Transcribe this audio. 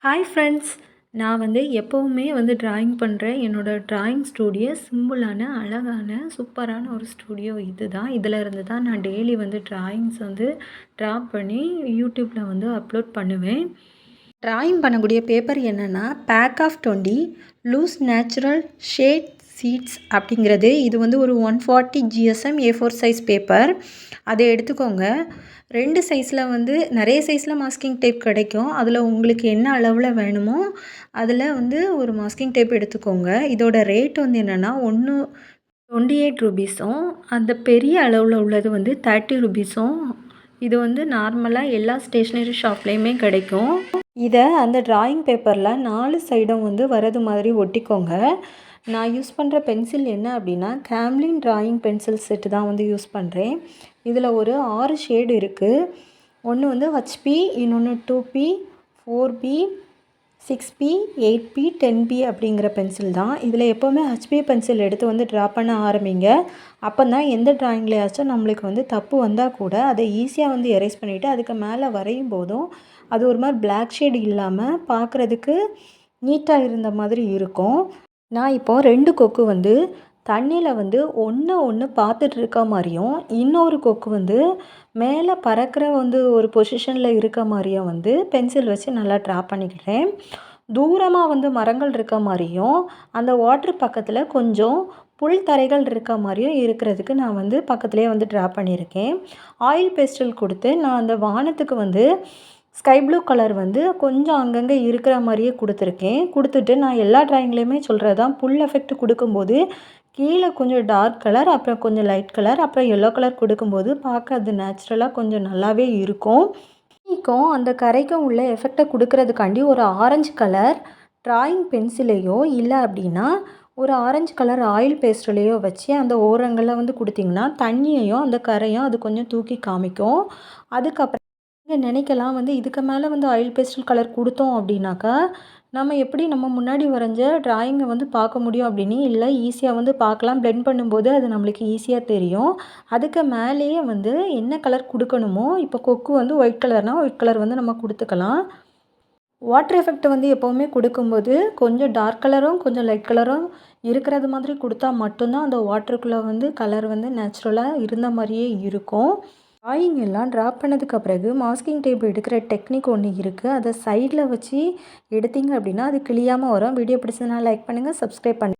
Hi friends! நான் எப்போவுமே drawing பண்ணுறேன். என்னோடய டிராயிங் ஸ்டூடியோ சிம்பிளான, அழகான, சூப்பரான ஒரு ஸ்டூடியோ இதுதான். இதில் இருந்து தான் நான் டெய்லி டிராயிங்ஸ் ட்ரா பண்ணி யூடியூப்பில் அப்லோட் பண்ணுவேன். டிராயிங் பண்ணக்கூடிய பேப்பர் என்னென்னா, pack of 20 loose natural shade sheets அப்படிங்கிறது. இது ஒரு 140 GSM A4 சைஸ் பேப்பர். அதை எடுத்துக்கோங்க. 2 சைஸில் நிறைய சைஸில் மாஸ்கிங் டேப் கிடைக்கும். அதில் உங்களுக்கு என்ன அளவில் வேணுமோ அதில் ஒரு மாஸ்கிங் டேப் எடுத்துக்கோங்க. இதோட ரேட் என்னென்னா ஒன்று 28 ரூபீஸும், அந்த பெரிய அளவில் உள்ளது 30 ரூபீஸும். இது நார்மலாக எல்லா ஸ்டேஷ்னரி ஷாப்லேயுமே கிடைக்கும். இதை அந்த டிராயிங் பேப்பரில் 4 சைடும் வரது மாதிரி ஒட்டிக்கோங்க. நான் யூஸ் பண்ணுற பென்சில் என்ன அப்படின்னா, கேம்லின் டிராயிங் பென்சில் செட்டு தான் யூஸ் பண்ணுறேன். இதில் ஒரு 6 ஷேடு இருக்குது. ஒன்று HP, இன்னொன்று 2P, 4B, 6P, 8P, 10P அப்படிங்கிற பென்சில் தான். இதில் எப்போவுமே HP பென்சில் எடுத்து ட்ரா பண்ண ஆரம்பிங்க. அப்போ தான் எந்த டிராயிங்லையாச்சும் நம்மளுக்கு தப்பு வந்தால் கூட அதை ஈஸியாக எரேஸ் பண்ணிவிட்டு அதுக்கு மேலே வரையும் போதும் அது ஒரு மாதிரி பிளாக் ஷேடு இல்லாமல் பார்க்குறதுக்கு நீட்டாக இருந்த மாதிரி இருக்கும். நான் இப்போது 2 கொக்கு தண்ணியில் ஒன்று பார்த்துட்டு இருக்க மாதிரியும், இன்னொரு கொக்கு மேலே பறக்கிற ஒரு பொசிஷனில் இருக்க மாதிரியும் பென்சில் வச்சு நல்லா ட்ரா பண்ணிக்கிறேன். தூரமாக மரங்கள் இருக்க மாதிரியும், அந்த வாட்டர் பக்கத்தில் கொஞ்சம் புல் தரைகள் இருக்க மாதிரியும் இருக்கிறதுக்கு நான் பக்கத்துலேயே ட்ரா பண்ணியிருக்கேன். ஆயில் பேஸ்டல் கொடுத்து நான் அந்த வானத்துக்கு ஸ்கை ப்ளூ கலர் கொஞ்சம் அங்கங்கே இருக்கிற மாதிரியே கொடுத்துட்டு நான் எல்லா ட்ராயிங்லேயுமே சொல்கிறது தான், புல் எஃபெக்ட் கொடுக்கும்போது கீழே கொஞ்சம் டார்க் கலர், அப்புறம் கொஞ்சம் லைட் கலர், அப்புறம் எல்லோ கலர் கொடுக்கும்போது பார்க்க அது நேச்சுரலாக கொஞ்சம் நல்லாவே இருக்கும். அந்த கரைக்கும் உள்ள எஃபெக்டை கொடுக்கறதுக்காண்டி ஒரு ஆரஞ்சு கலர் டிராயிங் பென்சிலையோ இல்லை அப்படின்னா ஒரு ஆரஞ்சு கலர் ஆயில் பேஸ்டலையோ வச்சு அந்த ஓரங்களில் கொடுத்திங்கன்னா தண்ணியையும் அந்த கரையும் அது கொஞ்சம் தூக்கி காமிக்கும். அதுக்கப்புறம் நீங்கள் நினைக்கலாம் இதுக்கு மேலே ஆயில் பேஸ்டல் கலர் கொடுத்தோம் அப்படின்னாக்கா நம்ம எப்படி நம்ம முன்னாடி வரைஞ்ச டிராயிங்கை பார்க்க முடியும் அப்படின்னு. இல்லை, ஈஸியாக பார்க்கலாம். பிளெண்ட் பண்ணும்போது அது நம்மளுக்கு ஈஸியாக தெரியும். அதுக்கு மேலேயே என்ன கலர் கொடுக்கணுமோ, இப்போ கொக்கு ஒயிட் கலர்னால் ஒயிட் கலர் நம்ம கொடுத்துக்கலாம். வாட்டர் எஃபெக்ட் எப்போவுமே கொடுக்கும்போது கொஞ்சம் டார்க் கலரும் கொஞ்சம் லைட் கலரும் இருக்கிறது மாதிரி கொடுத்தா மட்டும்தான் அந்த வாட்டருக்குள்ளே கலர் நேச்சுரலாக இருந்த மாதிரியே இருக்கும். டிராயிங் எல்லாம் ட்ரா பண்ணதுக்கு பிறகு மாஸ்கிங் டேப் எடுக்கிற டெக்னிக் ஒன்று இருக்குது. அதை சைடில் வச்சு எடுத்தீங்க அப்படின்னா அது கிளியாமல் வரும். வீடியோ பிடிச்சதுனா லைக் பண்ணுங்கள், சப்ஸ்கிரைப் பண்ணுங்கள்.